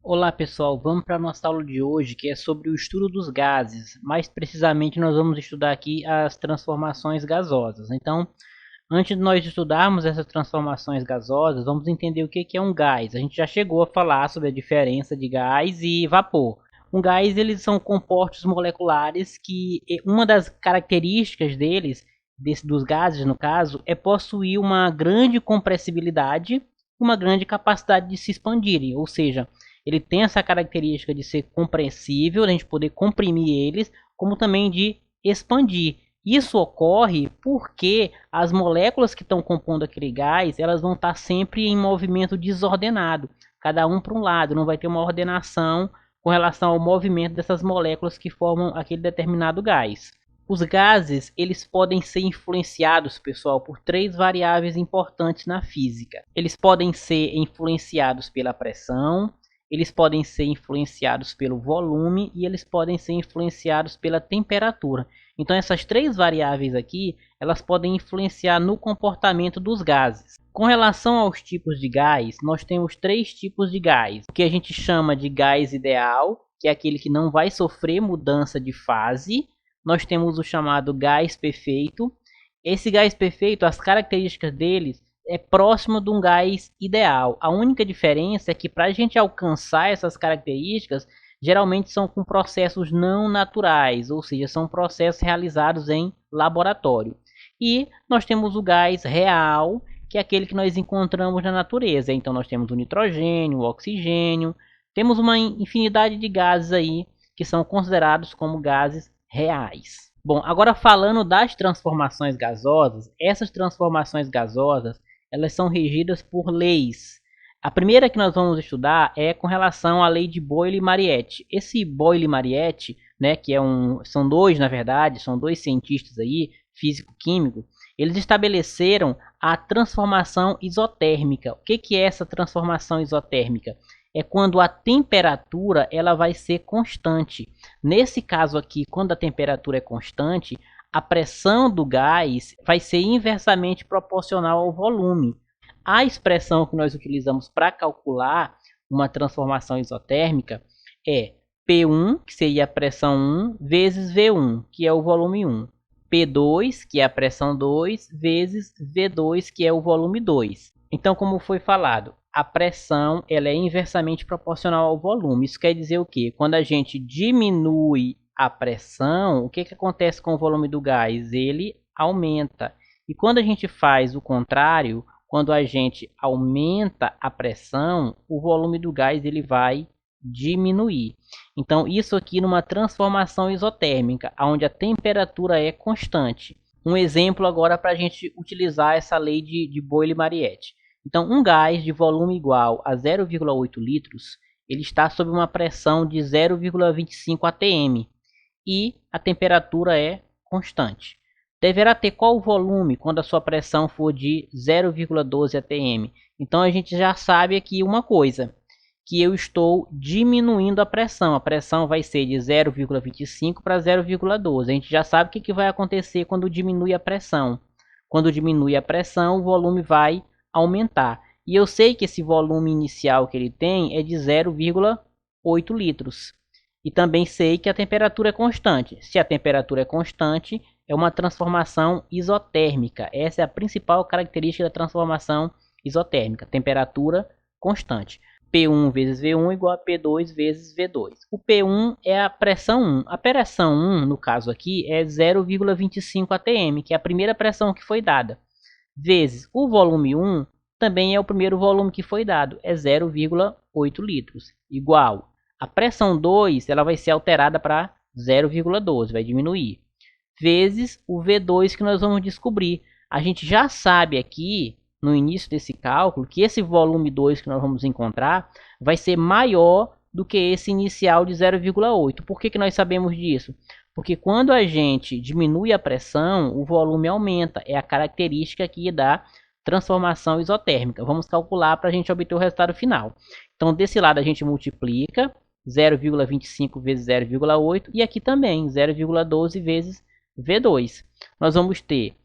Olá pessoal, vamos para a nossa aula de hoje, que é sobre o estudo dos gases. Mais precisamente nós vamos estudar aqui as transformações gasosas. Então, antes de nós estudarmos essas transformações gasosas, vamos entender o que é um gás. A gente já chegou a falar sobre a diferença de gás e vapor. Um gás, eles são compostos moleculares que uma das características deles, dos gases no caso, é possuir uma grande compressibilidade, uma grande capacidade de se expandirem, ou seja, ele tem essa característica de ser compressível, a gente poder comprimir eles, como também de expandir. Isso ocorre porque as moléculas que estão compondo aquele gás, elas vão estar sempre em movimento desordenado, cada um para um lado, não vai ter uma ordenação com relação ao movimento dessas moléculas que formam aquele determinado gás. Os gases, eles podem ser influenciados, pessoal, por três variáveis importantes na física. Eles podem ser influenciados pela pressão, eles podem ser influenciados pelo volume e eles podem ser influenciados pela temperatura. Então essas três variáveis aqui, elas podem influenciar no comportamento dos gases. Com relação aos tipos de gás, nós temos três tipos de gás. O que a gente chama de gás ideal, que é aquele que não vai sofrer mudança de fase. Nós temos o chamado gás perfeito. Esse gás perfeito, as características deles é próximo de um gás ideal. A única diferença é que para a gente alcançar essas características, geralmente são com processos não naturais, ou seja, são processos realizados em laboratório. E nós temos o gás real, que é aquele que nós encontramos na natureza. Então nós temos o nitrogênio, o oxigênio, temos uma infinidade de gases aí que são considerados como gases reais. Bom, agora falando das transformações gasosas, essas transformações gasosas, elas são regidas por leis. A primeira que nós vamos estudar é com relação à lei de Boyle-Mariette. Esse Boyle-Mariette, né, que são dois, na verdade, são dois cientistas aí, físico-químico, eles estabeleceram a transformação isotérmica. O que é essa transformação isotérmica? É quando a temperatura ela vai ser constante. Nesse caso aqui, quando a temperatura é constante, a pressão do gás vai ser inversamente proporcional ao volume. A expressão que nós utilizamos para calcular uma transformação isotérmica é P1, que seria a pressão 1, vezes V1, que é o volume 1. P2, que é a pressão 2, vezes V2, que é o volume 2. Então, como foi falado, a pressão ela é inversamente proporcional ao volume. Isso quer dizer o quê? Quando a gente diminui a pressão, o que acontece com o volume do gás? Ele aumenta. E quando a gente faz o contrário, quando a gente aumenta a pressão, o volume do gás ele vai diminuir. Então, isso aqui numa transformação isotérmica, onde a temperatura é constante. Um exemplo agora para a gente utilizar essa lei de Boyle-Mariette. Então, um gás de volume igual a 0,8 litros, ele está sob uma pressão de 0,25 atm e a temperatura é constante. Deverá ter qual volume quando a sua pressão for de 0,12 atm? Então, a gente já sabe aqui uma coisa, que eu estou diminuindo a pressão. A pressão vai ser de 0,25 para 0,12. A gente já sabe o que vai acontecer quando diminui a pressão. Quando diminui a pressão, o volume vai aumentar. E eu sei que esse volume inicial que ele tem é de 0,8 litros. E também sei que a temperatura é constante. Se a temperatura é constante, é uma transformação isotérmica. Essa é a principal característica da transformação isotérmica. Temperatura constante. P1 vezes V1 igual a P2 vezes V2. O P1 é a pressão 1. A pressão 1, no caso aqui, é 0,25 atm, que é a primeira pressão que foi dada. Vezes o volume 1, também é o primeiro volume que foi dado, é 0,8 litros. Igual a pressão 2, ela vai ser alterada para 0,12, vai diminuir. Vezes o V2 que nós vamos descobrir. A gente já sabe aqui, no início desse cálculo, que esse volume 2 que nós vamos encontrar vai ser maior do que esse inicial de 0,8. Por que nós sabemos disso? Porque quando a gente diminui a pressão, o volume aumenta. É a característica aqui da transformação isotérmica. Vamos calcular para a gente obter o resultado final. Então, desse lado a gente multiplica 0,25 vezes 0,8 e aqui também 0,12 vezes V2. Nós vamos ter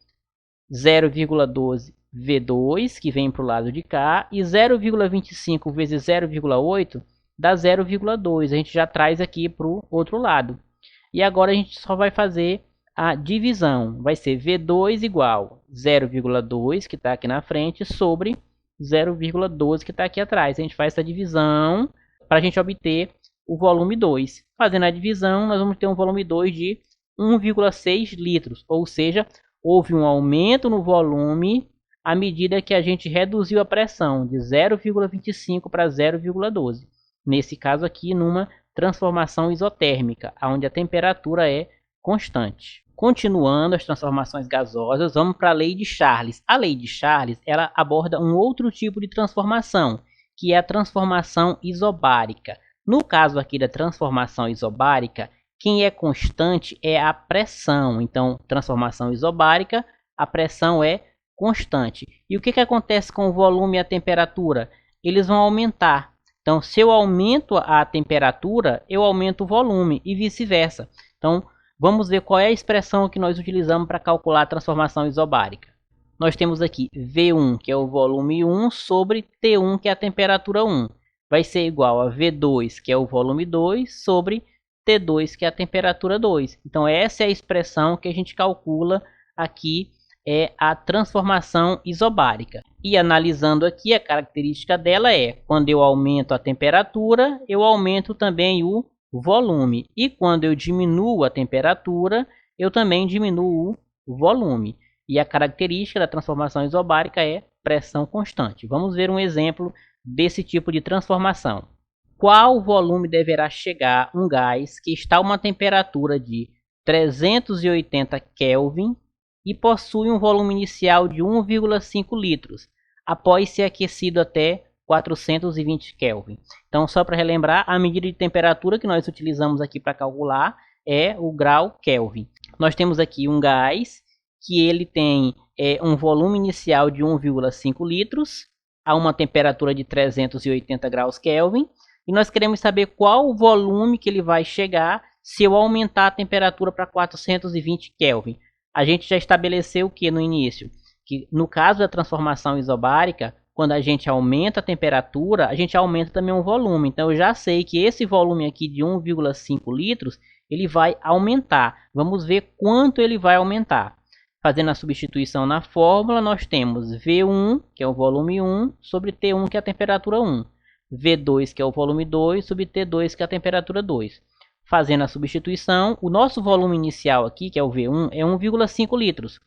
0,12 V2, que vem para o lado de cá, e 0,25 vezes 0,8 dá 0,2. A gente já traz aqui para o outro lado. E agora a gente só vai fazer a divisão. Vai ser V2 igual 0,2, que está aqui na frente, sobre 0,12, que está aqui atrás. A gente faz essa divisão para a gente obter o volume 2. Fazendo a divisão, nós vamos ter um volume 2 de 1,6 litros. Ou seja, houve um aumento no volume à medida que a gente reduziu a pressão de 0,25 para 0,12. Nesse caso aqui, numa transformação isotérmica, onde a temperatura é constante. Continuando as transformações gasosas, vamos para a lei de Charles. A lei de Charles, ela aborda um outro tipo de transformação, que é a transformação isobárica. No caso aqui da transformação isobárica, quem é constante é a pressão. Então, transformação isobárica, a pressão é constante. E o que acontece com o volume e a temperatura? Eles vão aumentar. Então, se eu aumento a temperatura, eu aumento o volume e vice-versa. Então, vamos ver qual é a expressão que nós utilizamos para calcular a transformação isobárica. Nós temos aqui V1, que é o volume 1, sobre T1, que é a temperatura 1. Vai ser igual a V2, que é o volume 2, sobre T2, que é a temperatura 2. Então, essa é a expressão que a gente calcula aqui, é a transformação isobárica. E analisando aqui, a característica dela é, quando eu aumento a temperatura, eu aumento também o volume. E quando eu diminuo a temperatura, eu também diminuo o volume. E a característica da transformação isobárica é pressão constante. Vamos ver um exemplo desse tipo de transformação. Qual volume deverá chegar um gás que está a uma temperatura de 380 Kelvin e possui um volume inicial de 1,5 litros, após ser aquecido até 420 Kelvin. Então, só para relembrar, a medida de temperatura que nós utilizamos aqui para calcular é o grau Kelvin. Nós temos aqui um gás que ele tem um volume inicial de 1,5 litros, a uma temperatura de 380 graus Kelvin, e nós queremos saber qual o volume que ele vai chegar se eu aumentar a temperatura para 420 Kelvin. A gente já estabeleceu o que no início? Que no caso da transformação isobárica, quando a gente aumenta a temperatura, a gente aumenta também o volume. Então eu já sei que esse volume aqui de 1,5 litros, ele vai aumentar. Vamos ver quanto ele vai aumentar. Fazendo a substituição na fórmula, nós temos V1, que é o volume 1, sobre T1, que é a temperatura 1. V2, que é o volume 2, sobre T2, que é a temperatura 2. Fazendo a substituição, o nosso volume inicial aqui, que é o V1, é 1,5 litros.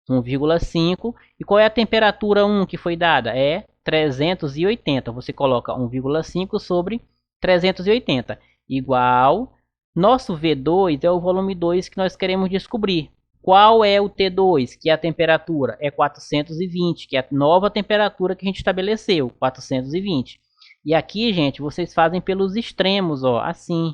1,5. E qual é a temperatura 1 que foi dada? É 380. Você coloca 1,5 sobre 380. Igual, nosso V2 é o volume 2 que nós queremos descobrir. Qual é o T2, que é a temperatura? É 420, que é a nova temperatura que a gente estabeleceu, 420. E aqui, gente, vocês fazem pelos extremos, ó, assim.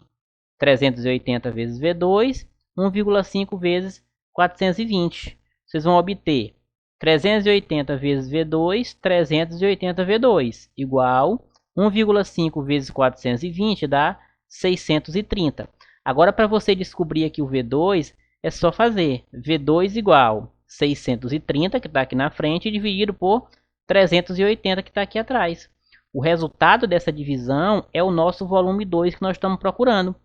380 vezes V2, 1,5 vezes 420. Vocês vão obter 380 vezes V2, 380 V2, igual 1,5 vezes 420 dá 630. Agora, para você descobrir aqui o V2, é só fazer V2 igual 630, que está aqui na frente, dividido por 380, que está aqui atrás. O resultado dessa divisão é o nosso volume 2 que nós estamos procurando,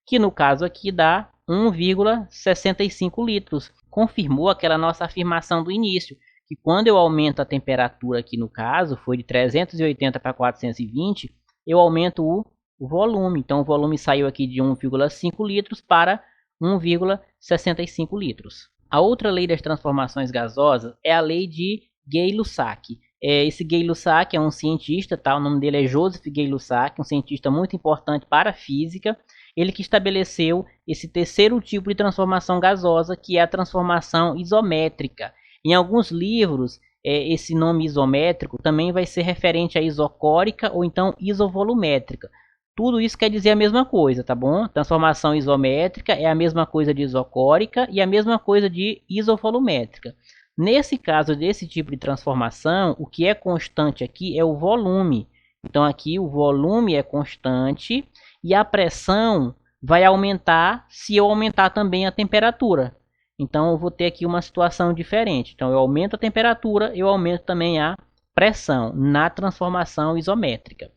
que no caso aqui dá 1,65 litros. Confirmou aquela nossa afirmação do início, que quando eu aumento a temperatura aqui no caso, foi de 380 para 420, eu aumento o volume. Então o volume saiu aqui de 1,5 litros para 1,65 litros. A outra lei das transformações gasosas é a lei de Gay-Lussac. Esse Gay-Lussac é um cientista, tá? O nome dele é Joseph Gay-Lussac, um cientista muito importante para a física. Ele que estabeleceu esse terceiro tipo de transformação gasosa, que é a transformação isométrica. Em alguns livros, esse nome isométrico também vai ser referente a isocórica ou então isovolumétrica. Tudo isso quer dizer a mesma coisa, tá bom? Transformação isométrica é a mesma coisa de isocórica e a mesma coisa de isovolumétrica. Nesse caso desse tipo de transformação, o que é constante aqui é o volume. Então aqui o volume é constante e a pressão vai aumentar se eu aumentar também a temperatura. Então eu vou ter aqui uma situação diferente. Então eu aumento a temperatura, eu aumento também a pressão na transformação isométrica.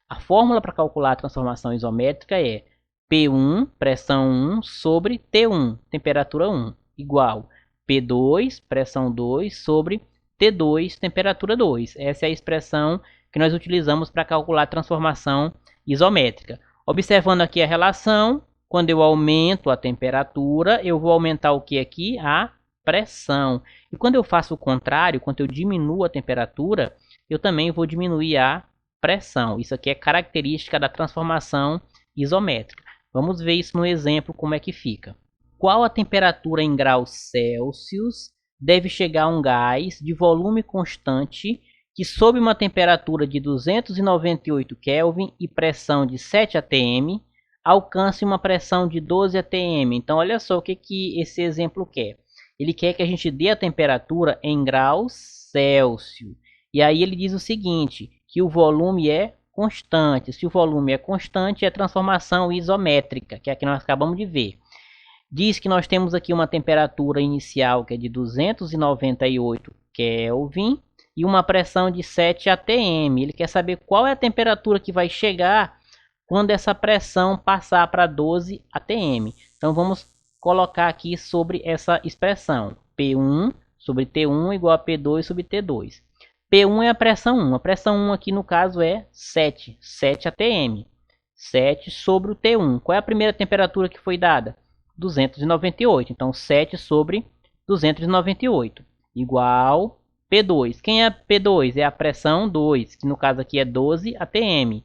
A fórmula para calcular a transformação isométrica é P1, pressão 1, sobre T1, temperatura 1, igual P2, pressão 2, sobre T2, temperatura 2. Essa é a expressão que nós utilizamos para calcular a transformação isométrica. Observando aqui a relação, quando eu aumento a temperatura, eu vou aumentar o que aqui? A pressão. E quando eu faço o contrário, quando eu diminuo a temperatura, eu também vou diminuir a pressão. Isso aqui é característica da transformação isométrica. Vamos ver isso no exemplo, como é que fica. Qual a temperatura em graus Celsius deve chegar a um gás de volume constante que, sob uma temperatura de 298 Kelvin e pressão de 7 atm, alcance uma pressão de 12 atm? Então, olha só o que esse exemplo quer. Ele quer que a gente dê a temperatura em graus Celsius. E aí ele diz o seguinte, que o volume é constante. Se o volume é constante, é transformação isométrica, que é a que nós acabamos de ver. Diz que nós temos aqui uma temperatura inicial que é de 298 Kelvin e uma pressão de 7 atm. Ele quer saber qual é a temperatura que vai chegar quando essa pressão passar para 12 atm. Então vamos colocar aqui sobre essa expressão. P1 sobre T1 igual a P2 sobre T2. P1 é a pressão 1. A pressão 1 aqui no caso é 7 atm. 7 sobre o T1. Qual é a primeira temperatura que foi dada? 298. Então 7 sobre 298 igual P2. Quem é P2? É a pressão 2, que no caso aqui é 12 atm.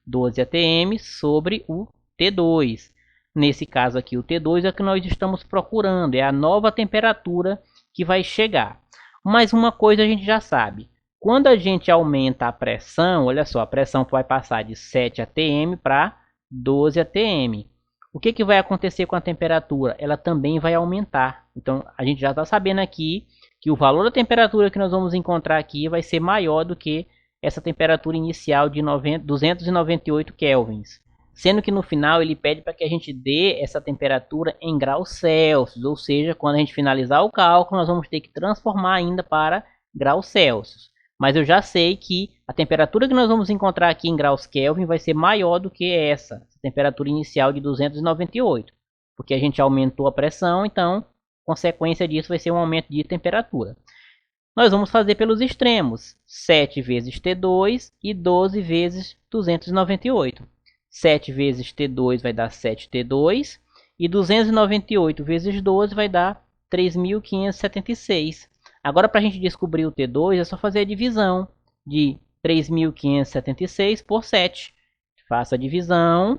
12 atm sobre o T2. Nesse caso aqui o T2 é o que nós estamos procurando. É a nova temperatura que vai chegar. Mas uma coisa a gente já sabe. Quando a gente aumenta a pressão, olha só, a pressão vai passar de 7 atm para 12 atm. O que vai acontecer com a temperatura? Ela também vai aumentar. Então, a gente já está sabendo aqui que o valor da temperatura que nós vamos encontrar aqui vai ser maior do que essa temperatura inicial de 298 kelvins. Sendo que no final ele pede para que a gente dê essa temperatura em graus Celsius. Ou seja, quando a gente finalizar o cálculo, nós vamos ter que transformar ainda para graus Celsius. Mas eu já sei que a temperatura que nós vamos encontrar aqui em graus Kelvin vai ser maior do que essa temperatura inicial de 298. Porque a gente aumentou a pressão, então, consequência disso vai ser um aumento de temperatura. Nós vamos fazer pelos extremos. 7 vezes T2 e 12 vezes 298. 7 vezes T2 vai dar 7T2. E 298 vezes 12 vai dar 3.576. Agora, para a gente descobrir o T2, é só fazer a divisão de 3.576 por 7. Faça a divisão,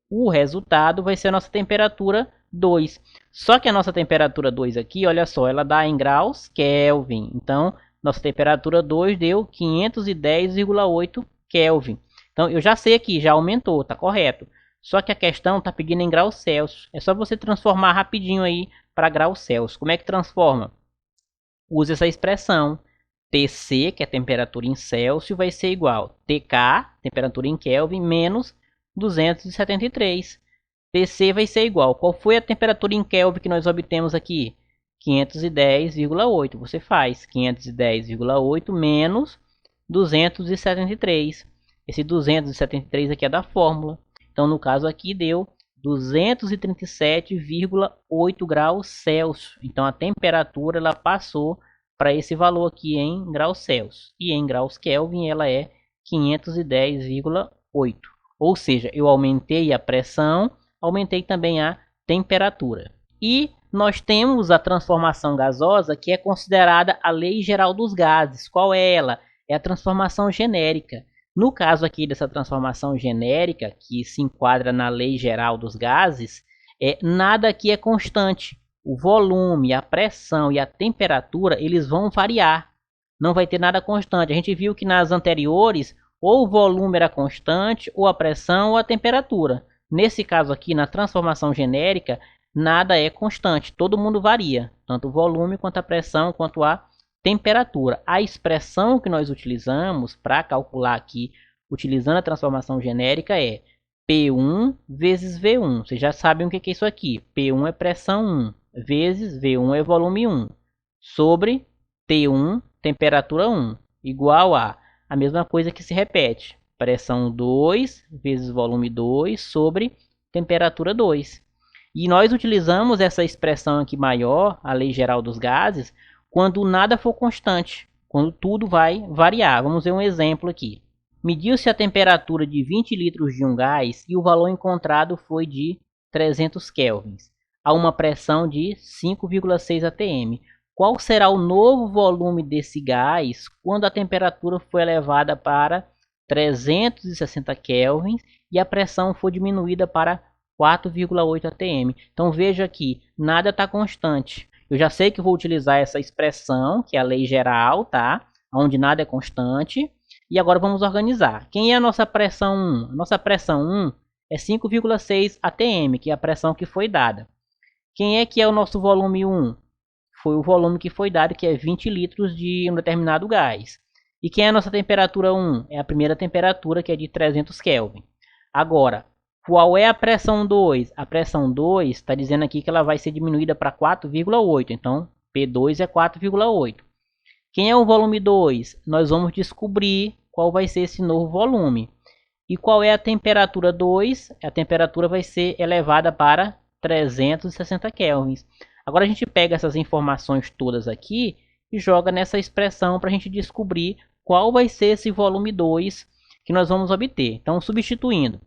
o resultado vai ser a nossa temperatura 2. Só que a nossa temperatura 2 aqui, olha só, ela dá em graus Kelvin. Então, nossa temperatura 2 deu 510,8 Kelvin. Então, eu já sei aqui, já aumentou, tá correto. Só que a questão está pedindo em graus Celsius. É só você transformar rapidinho aí para graus Celsius. Como é que transforma? Use essa expressão. Tc, que é a temperatura em Celsius, vai ser igual a Tk, temperatura em Kelvin, menos 273. Tc vai ser igual. Qual foi a temperatura em Kelvin que nós obtemos aqui? 510,8. Você faz 510,8 menos 273. Esse 273 aqui é da fórmula. Então, no caso aqui, deu 237,8 graus Celsius. Então, a temperatura ela passou para esse valor aqui em graus Celsius. E em graus Kelvin ela é 510,8. Ou seja, eu aumentei a pressão, aumentei também a temperatura. E nós temos a transformação gasosa, que é considerada a lei geral dos gases. Qual é ela? É a transformação genérica. No caso aqui dessa transformação genérica, que se enquadra na lei geral dos gases, nada aqui é constante. O volume, a pressão e a temperatura, eles vão variar. Não vai ter nada constante. A gente viu que nas anteriores, ou o volume era constante, ou a pressão, ou a temperatura. Nesse caso aqui, na transformação genérica, nada é constante. Todo mundo varia. Tanto o volume, quanto a pressão, quanto a temperatura. A expressão que nós utilizamos para calcular aqui, utilizando a transformação genérica, é P1 vezes V1. Vocês já sabem o que é isso aqui. P1 é pressão 1, vezes V1 é volume 1, sobre T1, temperatura 1, igual a mesma coisa que se repete. pressão 2 vezes volume 2 sobre temperatura 2. E nós utilizamos essa expressão aqui maior, a lei geral dos gases, quando nada for constante, quando tudo vai variar. Vamos ver um exemplo aqui. Mediu-se a temperatura de 20 litros de um gás e o valor encontrado foi de 300 kelvins, a uma pressão de 5,6 atm. Qual será o novo volume desse gás quando a temperatura for elevada para 360 kelvins e a pressão for diminuída para 4,8 atm? Então veja aqui, nada está constante. Eu já sei que vou utilizar essa expressão, que é a lei geral, tá? Onde nada é constante. E agora vamos organizar. Quem é a nossa pressão 1? A nossa pressão 1 é 5,6 atm, que é a pressão que foi dada. Quem é que é o nosso volume 1? Foi o volume que foi dado, que é 20 litros de um determinado gás. E quem é a nossa temperatura 1? É a primeira temperatura, que é de 300 Kelvin. Agora, qual é a pressão 2? A pressão 2 está dizendo aqui que ela vai ser diminuída para 4,8. Então, P2 é 4,8. Quem é o volume 2? Nós vamos descobrir qual vai ser esse novo volume. E qual é a temperatura 2? A temperatura vai ser elevada para 360 kelvins. Agora a gente pega essas informações todas aqui e joga nessa expressão para a gente descobrir qual vai ser esse volume 2 que nós vamos obter. Então, substituindo.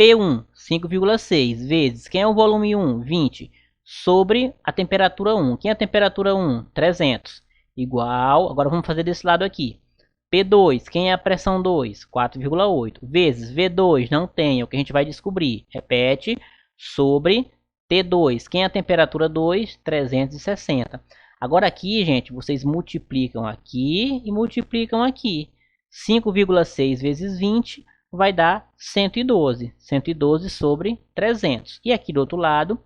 P1, 5,6 vezes, quem é o volume 1? 20, sobre a temperatura 1. Quem é a temperatura 1? 300. Igual, agora vamos fazer desse lado aqui. P2, quem é a pressão 2? 4,8. Vezes V2, não tem, é o que a gente vai descobrir. Repete, sobre T2, quem é a temperatura 2? 360. Agora aqui, gente, vocês multiplicam aqui e multiplicam aqui. 5,6 vezes 20 vai dar 112. 112 sobre 300. E aqui do outro lado,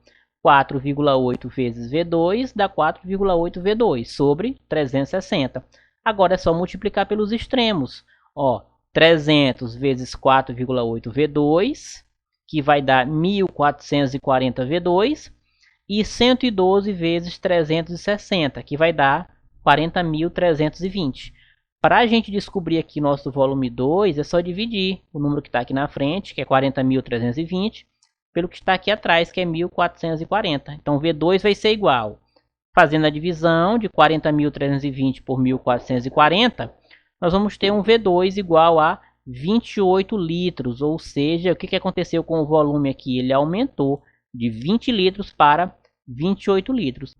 4,8 vezes V2 dá 4,8 V2 sobre 360. Agora é só multiplicar pelos extremos. Ó, 300 vezes 4,8 V2, que vai dar 1.440 V2. E 112 vezes 360, que vai dar 40.320. Para a gente descobrir aqui nosso volume 2, é só dividir o número que está aqui na frente, que é 40.320, pelo que está aqui atrás, que é 1.440. Então, V2 vai ser igual, fazendo a divisão de 40.320 por 1.440, nós vamos ter um V2 igual a 28 litros, ou seja, o que aconteceu com o volume aqui? Ele aumentou de 20 litros para 28 litros.